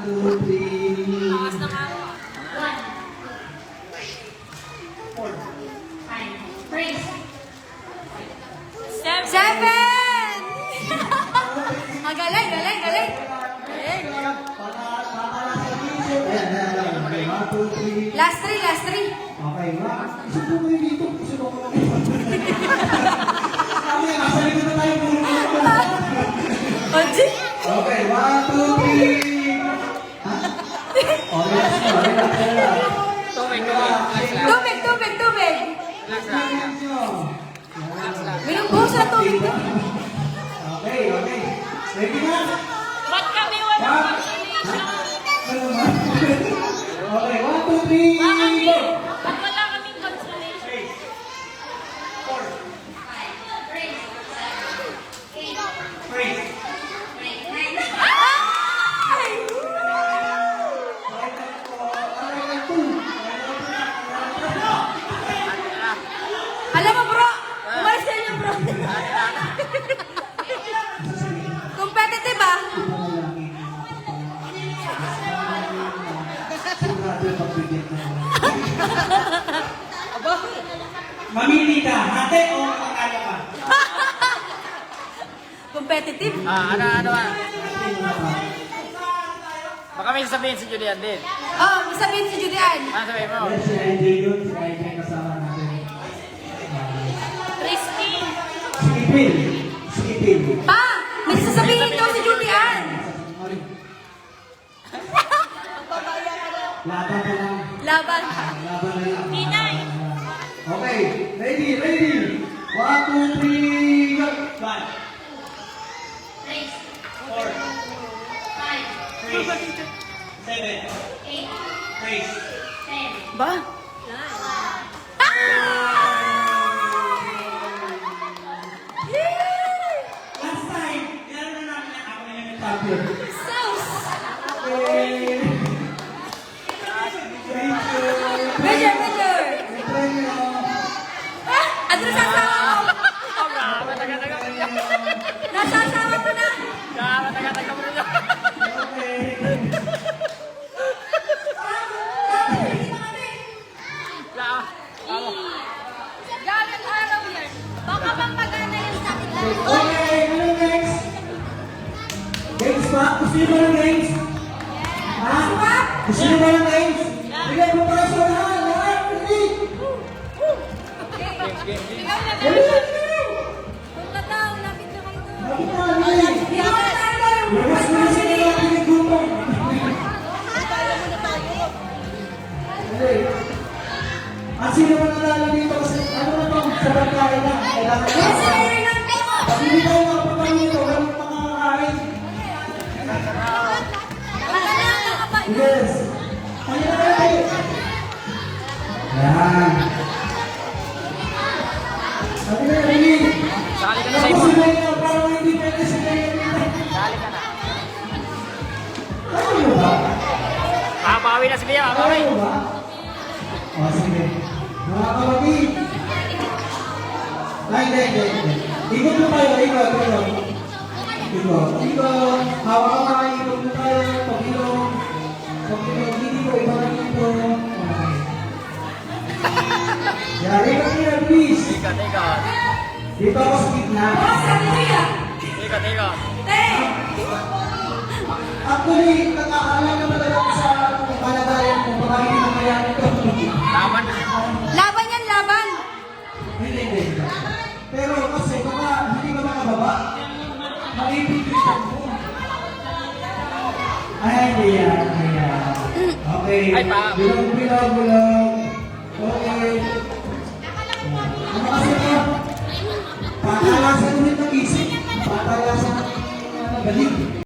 two, three. Lakas na nga ako. 4, 5, 6, 7! Ang galing, galing, galing. Ayan, ayan. One, two, three. Last three, last three. Okay, isip mo kayo dito. Isip mo kayo dito. Kami, nasa likod na tayo. Oji. Okay, one, two, three. Ha? Oh, relax mo, relax, relax. Tubig. Tubig, tubig, tubig. Relax nyo. Binubos na tubig. Okay, okay. Ready na? Ba't kami walang consolation? Ano ba? Okay, one, two, three. Go! Ba't wala kaming consolation? 3, Alam mo bro, umalis ka niyo bro. Competitive ah. Mamili ka, hati o makakala ka? Competitive. Ano ba? Baka may sasabihin si Julian din. Oh, sabihin si Julian. Ano sabihin mo? Yes, si AJ yun. Si AJ kasama natin. Crispy. Skipin. Skipin. Pa, may sasabihin daw si Julian. Laban ka lang. Laban. Laban na lang. Pinay. Okay, ready, ready. One, two, three, go. 5, 4, 3, 7, 8, Ba? last time, nilaro na namin na ako na yung nagtapos. Sauce. Okay. Measure, measure. Try nyo. Ano nasasawa ko? Matagal-tagal mo niya. Nasasawa ko na. Matagal-tagal mo niya. Okay. Galing araw yan. Baka bang magana yung sakit lang. Okay, ano next? Games pa? Gusto nyo ba ng games? Ha? Gusto nyo ba ng games? Bigay mo tayo sa lahat. Lahat, ready? Ikaw na Ready, lang. ready? Kung nataw, lapit na kayo doon. Lapit na, ready? Labas mo na sila natin yung grupo. Okay. At sino man nalala dito kasi ano na to? Sa pagkain na. Kailangan na. Pag hindi tayo makapagkain dito, walang makakakain. Yes. Kaya na tayo. Yan. Sabi na, ready? Sali ka na sa Tapos ipon. sila yun, parang hindi pwede sila yun. Sali ka na. Ayaw mo ba? Bawi na si Bia. Bawi. Ayaw mo ba? O, sige. Mga kapatid. Ay, hindi. Ikot mo tayo, ikot. Ikot. Hawak ka mga ikot mo tayo. Pag-ilong. Hindi ko, iba lang ito. Okay. Yan, ikot, please. Ikot. Dito ako sa gitna. Ikot. Actually, nakakaalam naman talaga sa kalagayan mo. Baka hindi mo kaya ito. Laban. Laban yan, laban. Hindi. Pero kasi baka hindi ka makababa. Maipipilitan mo. Ay, hindi yan. Okay. Ay, pa. Bilog. Okay. Ano kasi ito? Patalasan ulit ng isip. Patalasan ng galing.